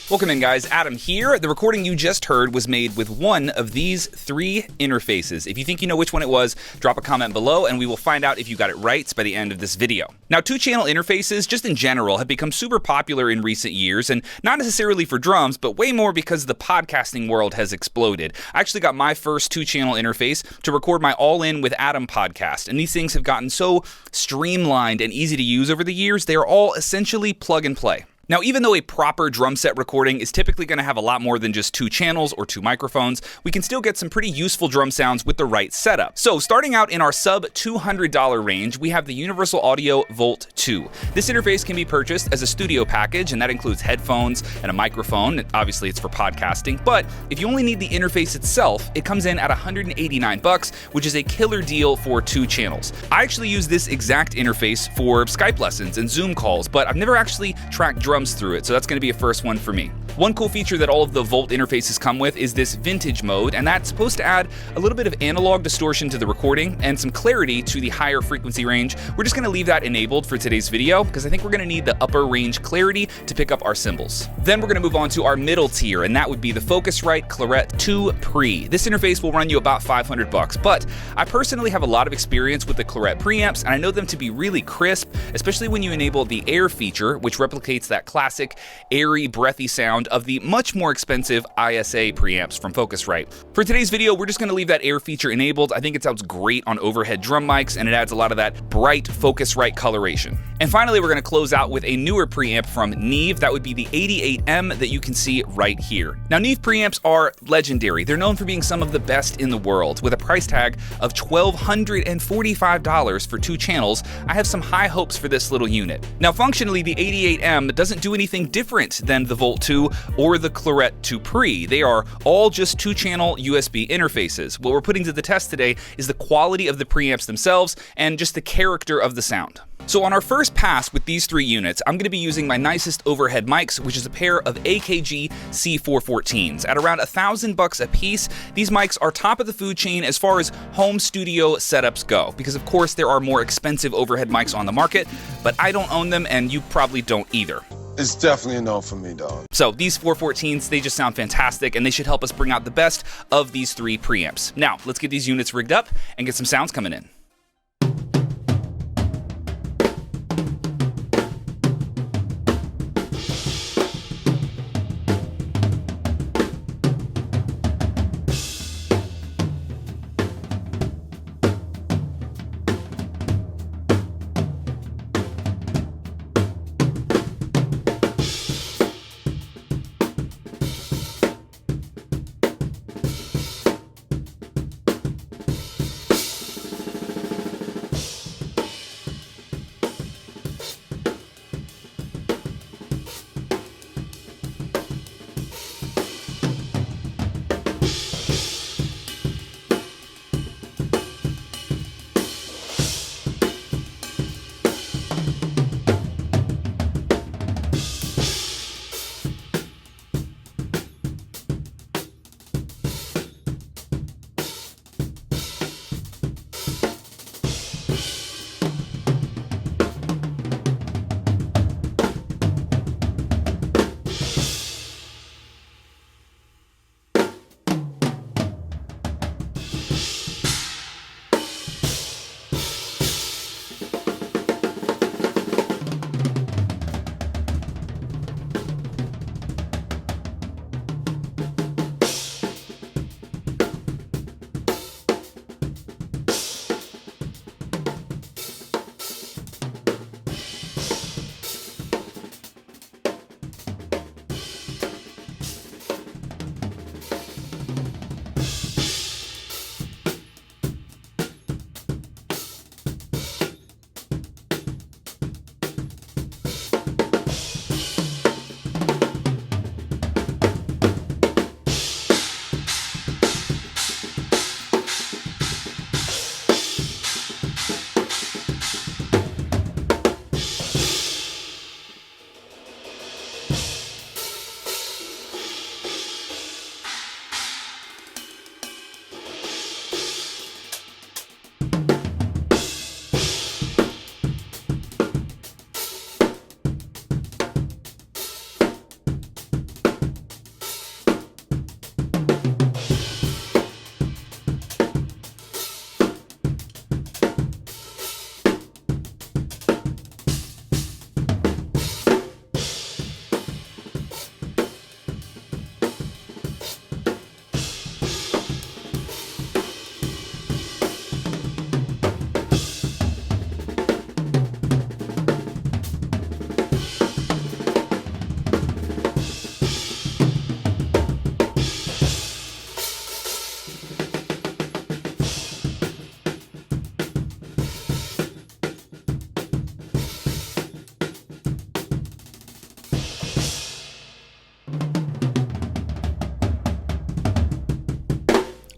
Welcome in, guys. Adam here. The recording you just heard was made with one of these three interfaces. If you think you know which one it was, drop a comment below and we will find out if you got it right by the end of this video. Now, two-channel interfaces, just in general, have become super popular in recent years, and not necessarily for drums, but way more because the podcasting world has exploded. I actually got my first two-channel interface to record my All In with Adam podcast, and these things have gotten so streamlined and easy to use over the years, they are all essentially plug and play. Now, even though a proper drum set recording is typically going to have a lot more than just two channels or two microphones, we can still get some pretty useful drum sounds with the right setup. So, starting out in our sub $200 range, we have the Universal Audio Volt 2. This interface can be purchased as a studio package, and that includes headphones and a microphone. Obviously, it's for podcasting, but if you only need the interface itself, it comes in at $189, which is a killer deal for two channels. I actually use this exact interface for Skype lessons and Zoom calls, but I've never actually tracked drums through it, so that's going to be a first one for me. One cool feature that all of the Volt interfaces come with is this vintage mode, and that's supposed to add a little bit of analog distortion to the recording and some clarity to the higher frequency range. We're just going to leave that enabled for today's video because I think we're going to need the upper range clarity to pick up our cymbals. Then we're going to move on to our middle tier, and that would be the Focusrite Clarett 2 Pre. This interface will run you about $500, but I personally have a lot of experience with the Clarett preamps, and I know them to be really crisp, especially when you enable the air feature, which replicates that classic airy, breathy sound of the much more expensive ISA preamps from Focusrite. For today's video, we're just going to leave that air feature enabled. I think it sounds great on overhead drum mics, and it adds a lot of that bright Focusrite coloration. And finally, we're going to close out with a newer preamp from Neve. That would be the 88M that you can see right here. Now, Neve preamps are legendary. They're known for being some of the best in the world. With a price tag of $1,245 for two channels, I have some high hopes for this little unit. Now, functionally, the 88M doesn't do anything different than the Volt 2 or the Clarett 2 Pre. They are all just two-channel USB interfaces. What we're putting to the test today is the quality of the preamps themselves and just the character of the sound. So on our first pass with these three units, I'm going to be using my nicest overhead mics, which is a pair of AKG C414s. At around $1,000 a piece, these mics are top of the food chain as far as home studio setups go, because of course there are more expensive overhead mics on the market, but I don't own them and you probably don't either. It's definitely a no for me, dog. So these 414s, they just sound fantastic, and they should help us bring out the best of these three preamps. Now, let's get these units rigged up and get some sounds coming in.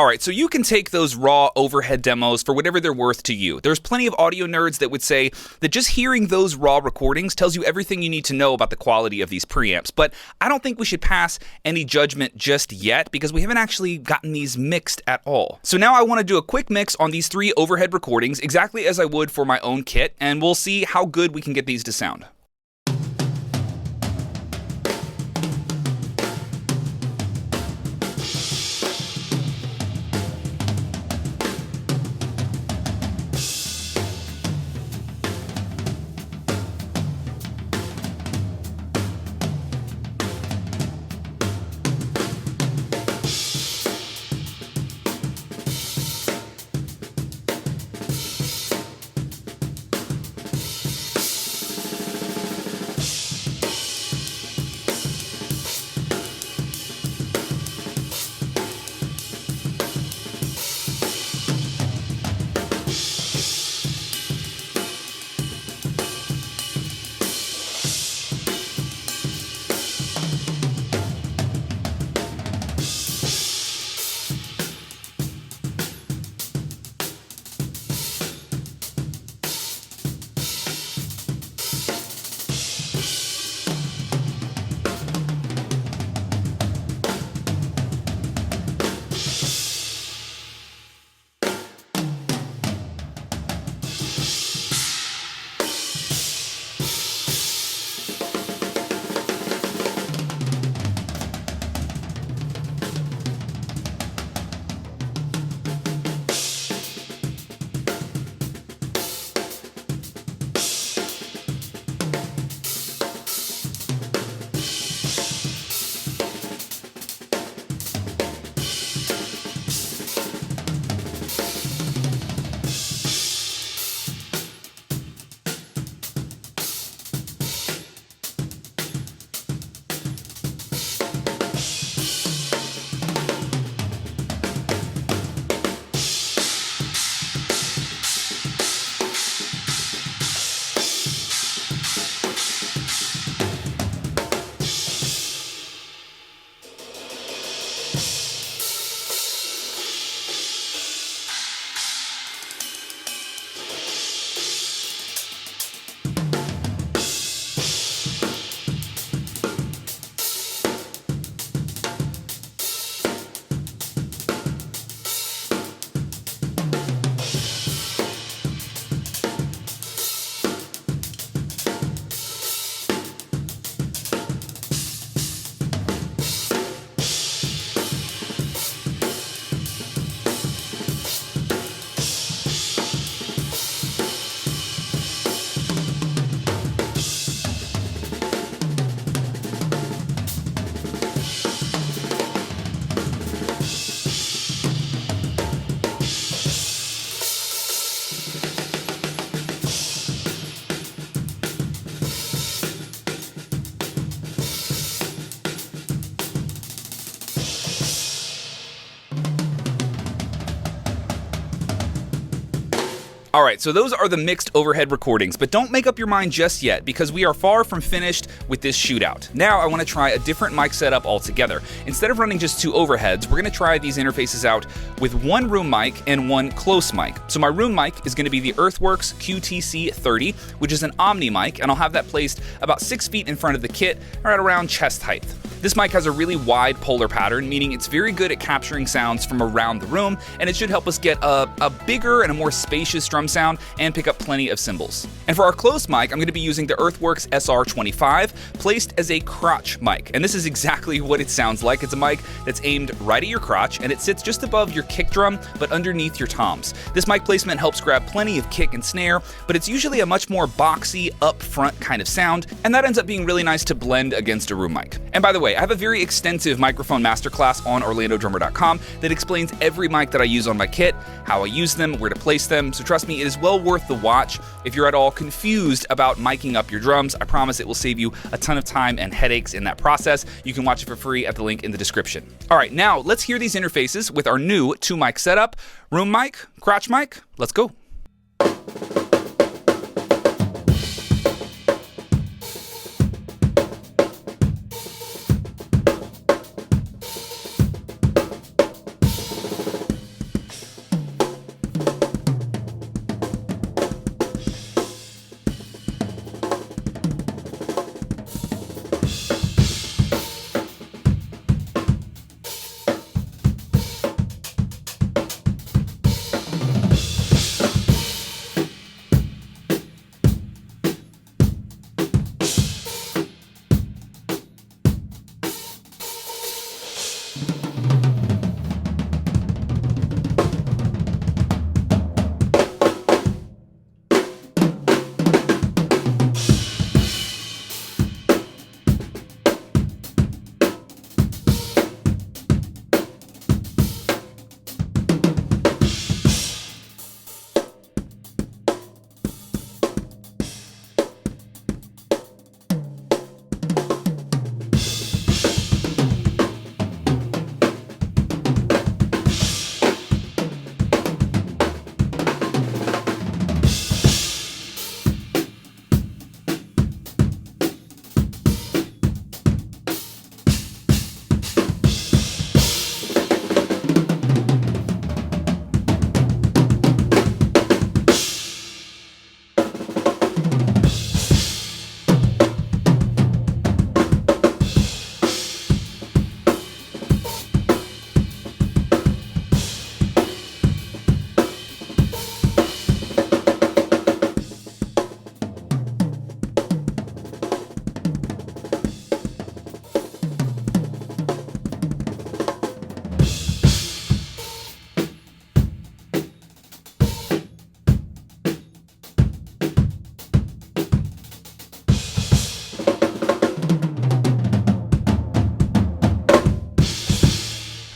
Alright, so you can take those raw overhead demos for whatever they're worth to you. There's plenty of audio nerds that would say that just hearing those raw recordings tells you everything you need to know about the quality of these preamps, but I don't think we should pass any judgment just yet because we haven't actually gotten these mixed at all. So now I want to do a quick mix on these 3 overhead recordings exactly as I would for my own kit, and we'll see how good we can get these to sound. Alright, so those are the mixed overhead recordings, but don't make up your mind just yet because we are far from finished with this shootout. Now I want to try a different mic setup altogether. Instead of running just 2 overheads, we're going to try these interfaces out with 1 room mic and 1 close mic. So my room mic is going to be the Earthworks QTC30, which is an Omni mic, and I'll have that placed about 6 feet in front of the kit, or at around chest height. This mic has a really wide polar pattern, meaning it's very good at capturing sounds from around the room, and it should help us get a bigger and a more spacious drum sound and pick up plenty of cymbals. And for our close mic, I'm going to be using the Earthworks SR25 placed as a crotch mic. And this is exactly what it sounds like. It's a mic that's aimed right at your crotch, and it sits just above your kick drum, but underneath your toms. This mic placement helps grab plenty of kick and snare, but it's usually a much more boxy, up-front kind of sound, and that ends up being really nice to blend against a room mic. And by the way, I have a very extensive microphone masterclass on OrlandoDrummer.com that explains every mic that I use on my kit, how I use them, where to place them, so trust me, it is well worth the watch. If you're at all confused about miking up your drums, I promise it will save you a ton of time and headaches in that process. You can watch it for free at the link in the description. Alright, now let's hear these interfaces with our new 2-mic setup. Room mic, crotch mic, let's go.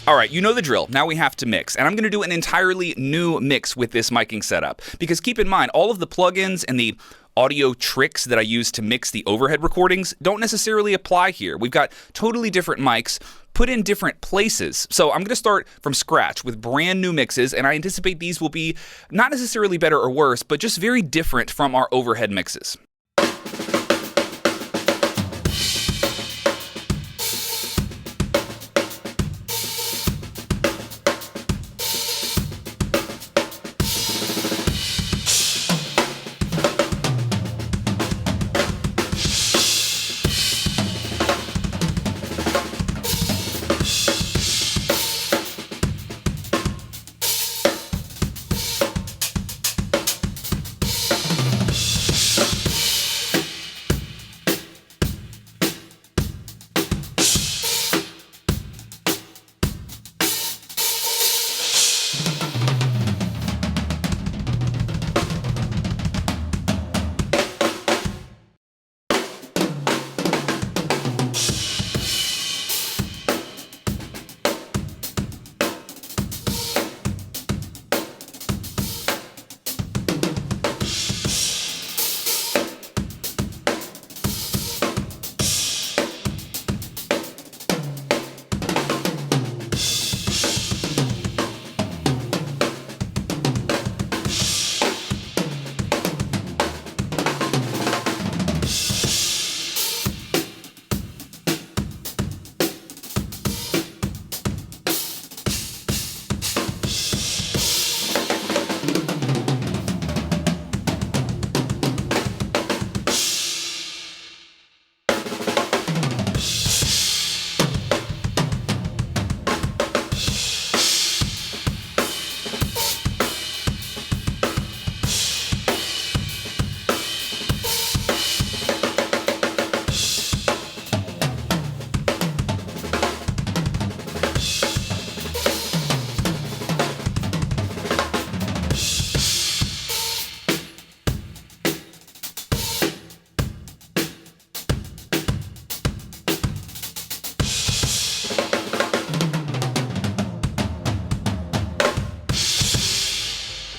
All right, you know the drill. Now we have to mix, and I'm going to do an entirely new mix with this miking setup. Because keep in mind, all of the plugins and the audio tricks that I use to mix the overhead recordings don't necessarily apply here. We've got totally different mics put in different places. So I'm going to start from scratch with brand new mixes, and I anticipate these will be not necessarily better or worse, but just very different from our overhead mixes.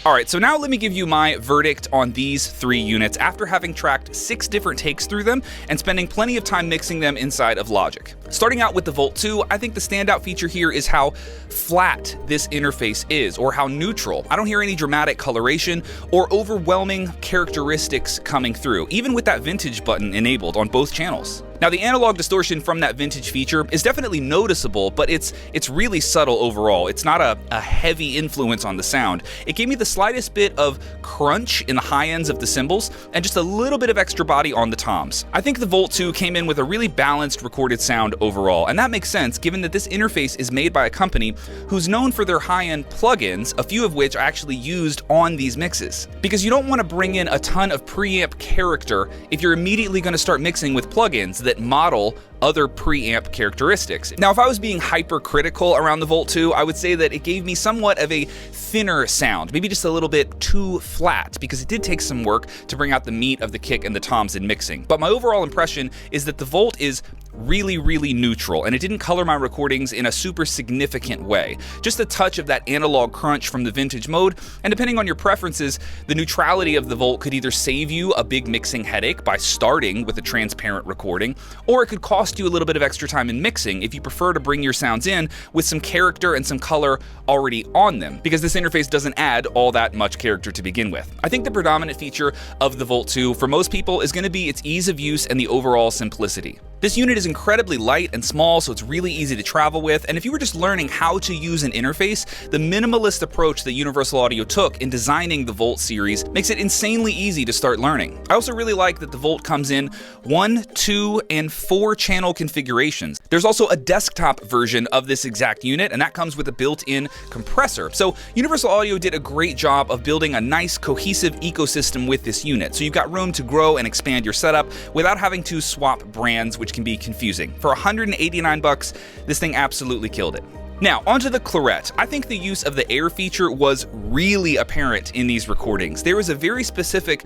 Alright, so now let me give you my verdict on these 3 units after having tracked 6 different takes through them and spending plenty of time mixing them inside of Logic. Starting out with the Volt 2, I think the standout feature here is how flat this interface is, or how neutral. I don't hear any dramatic coloration or overwhelming characteristics coming through, even with that vintage button enabled on both channels. Now, the analog distortion from that vintage feature is definitely noticeable, but it's really subtle overall. It's not a heavy influence on the sound. It gave me the slightest bit of crunch in the high ends of the cymbals and just a little bit of extra body on the toms. I think the Volt 2 came in with a really balanced recorded sound overall, and that makes sense given that this interface is made by a company who's known for their high-end plugins, a few of which I actually used on these mixes. Because you don't want to bring in a ton of preamp character if you're immediately going to start mixing with plugins that model other preamp characteristics. Now, if I was being hypercritical around the Volt 2, I would say that it gave me somewhat of a thinner sound, maybe just a little bit too flat, because it did take some work to bring out the meat of the kick and the toms in mixing. But my overall impression is that the Volt is really neutral, and it didn't color my recordings in a super significant way. Just a touch of that analog crunch from the vintage mode, and depending on your preferences, the neutrality of the Volt could either save you a big mixing headache by starting with a transparent recording, or it could cost you a little bit of extra time in mixing if you prefer to bring your sounds in with some character and some color already on them, because this interface doesn't add all that much character to begin with. I think the predominant feature of the Volt 2 for most people is going to be its ease of use and the overall simplicity. This unit is incredibly light and small, so it's really easy to travel with, and if you were just learning how to use an interface, the minimalist approach that Universal Audio took in designing the Volt series makes it insanely easy to start learning. I also really like that the Volt comes in 1, 2, and 4 channel configurations. There's also a desktop version of this exact unit, and that comes with a built-in compressor. So Universal Audio did a great job of building a nice cohesive ecosystem with this unit, so you've got room to grow and expand your setup without having to swap brands, which can be confusing. For $189, this thing absolutely killed it. Now, onto the Clarett. I think the use of the air feature was really apparent in these recordings. There was a very specific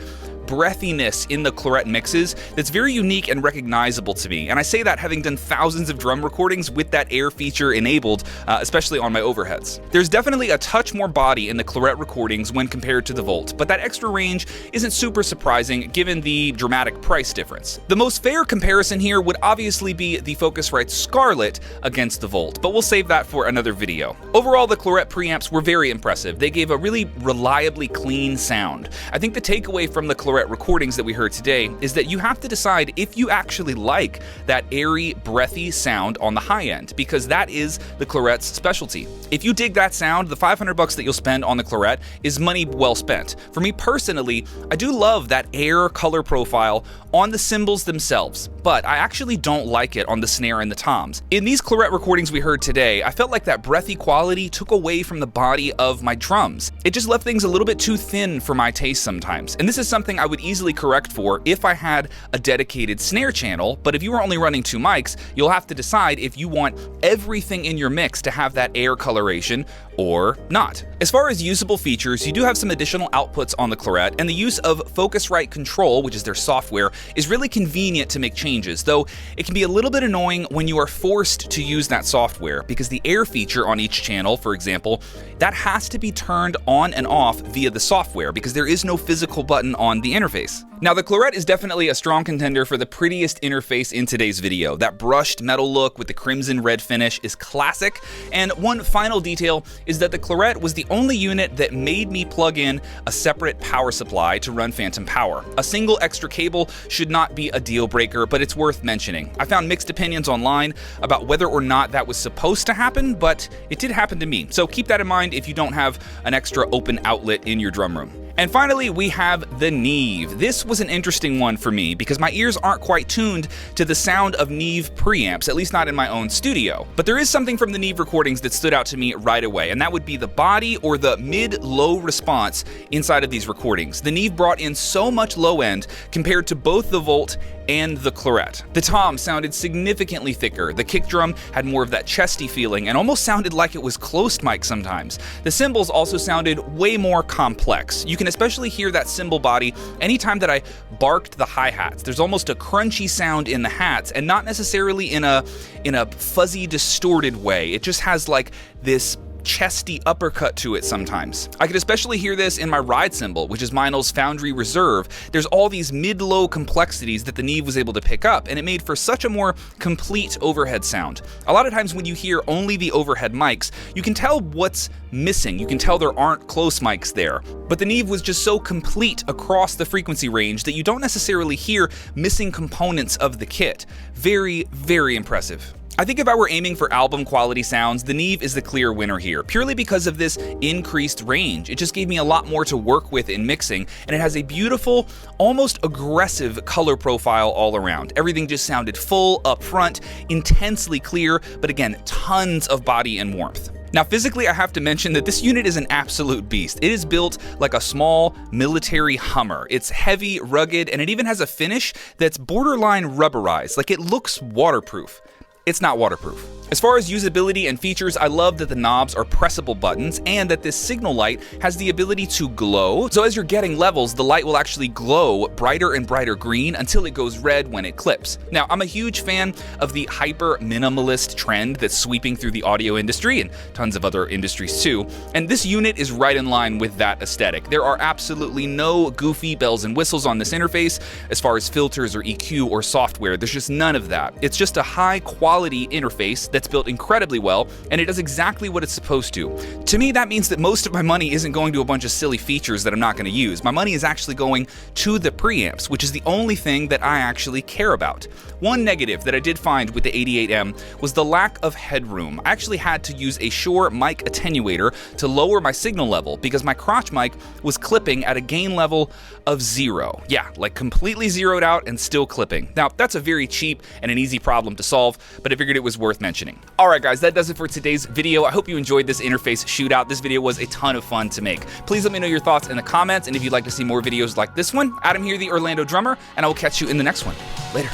breathiness in the Clarett mixes that's very unique and recognizable to me. And I say that having done thousands of drum recordings with that air feature enabled, especially on my overheads. There's definitely a touch more body in the Clarett recordings when compared to the Volt, but that extra range isn't super surprising given the dramatic price difference. The most fair comparison here would obviously be the Focusrite Scarlett against the Volt, but we'll save that for another video. Overall, the Clarett preamps were very impressive. They gave a really reliably clean sound. I think the takeaway from the Clarett recordings that we heard today is that you have to decide if you actually like that airy, breathy sound on the high end, because that is the Clarett's specialty. If you dig that sound, the $500 that you'll spend on the Clarett is money well spent. For me personally, I do love that air color profile on the cymbals themselves, but I actually don't like it on the snare and the toms. In these Clarett recordings we heard today, I felt like that breathy quality took away from the body of my drums. It just left things a little bit too thin for my taste sometimes, and this is something I would easily correct for if I had a dedicated snare channel, but if you were only running 2 mics, you'll have to decide if you want everything in your mix to have that air coloration or not. As far as usable features, you do have some additional outputs on the Clarett, and the use of Focusrite Control, which is their software, is really convenient to make changes, though it can be a little bit annoying when you are forced to use that software, because the air feature on each channel, for example, that has to be turned on and off via the software because there is no physical button on the interface. Now, the Clarett is definitely a strong contender for the prettiest interface in today's video. That brushed metal look with the crimson red finish is classic, and one final detail is that the Clarett was the only unit that made me plug in a separate power supply to run phantom power. A single extra cable should not be a deal breaker, but it's worth mentioning. I found mixed opinions online about whether or not that was supposed to happen, but it did happen to me, so keep that in mind if you don't have an extra open outlet in your drum room. And finally, we have the Neve. This was an interesting one for me because my ears aren't quite tuned to the sound of Neve preamps, at least not in my own studio. But there is something from the Neve recordings that stood out to me right away, and that would be the body or the mid-low response inside of these recordings. The Neve brought in so much low end compared to both the Volt and the Clarett. The tom sounded significantly thicker, the kick drum had more of that chesty feeling and almost sounded like it was closed mic sometimes. The cymbals also sounded way more complex. You can especially hear that cymbal body anytime that I barked the hi-hats. There's almost a crunchy sound in the hats, and not necessarily in a fuzzy, distorted way. It just has like this chesty uppercut to it sometimes. I could especially hear this in my ride cymbal, which is Meinl's Foundry Reserve. There's all these mid-low complexities that the Neve was able to pick up, and it made for such a more complete overhead sound. A lot of times when you hear only the overhead mics, you can tell what's missing. You can tell there aren't close mics there. But the Neve was just so complete across the frequency range that you don't necessarily hear missing components of the kit. Very, very impressive. I think if I were aiming for album quality sounds, the Neve is the clear winner here, purely because of this increased range. It just gave me a lot more to work with in mixing, and it has a beautiful, almost aggressive color profile all around. Everything just sounded full, up front, intensely clear, but again, tons of body and warmth. Now, physically, I have to mention that this unit is an absolute beast. It is built like a small military Hummer. It's heavy, rugged, and it even has a finish that's borderline rubberized, like it looks waterproof. It's not waterproof. As far as usability and features, I love that the knobs are pressable buttons and that this signal light has the ability to glow. So as you're getting levels, the light will actually glow brighter and brighter green until it goes red when it clips. Now, I'm a huge fan of the hyper minimalist trend that's sweeping through the audio industry and tons of other industries too. And this unit is right in line with that aesthetic. There are absolutely no goofy bells and whistles on this interface as far as filters or EQ or software. There's just none of that. It's just a high quality interface that's built incredibly well, and it does exactly what it's supposed to. To me, that means that most of my money isn't going to a bunch of silly features that I'm not going to use. My money is actually going to the preamps, which is the only thing that I actually care about. One negative that I did find with the 88M was the lack of headroom. I actually had to use a Shure mic attenuator to lower my signal level because my crotch mic was clipping at a gain level of 0. Yeah, like completely zeroed out and still clipping. Now, that's a very cheap and an easy problem to solve, but I figured it was worth mentioning. Alright guys, that does it for today's video. I hope you enjoyed this interface shootout. This video was a ton of fun to make. Please let me know your thoughts in the comments, and if you'd like to see more videos like this one, Adam here, the Orlando drummer, and I will catch you in the next one. Later.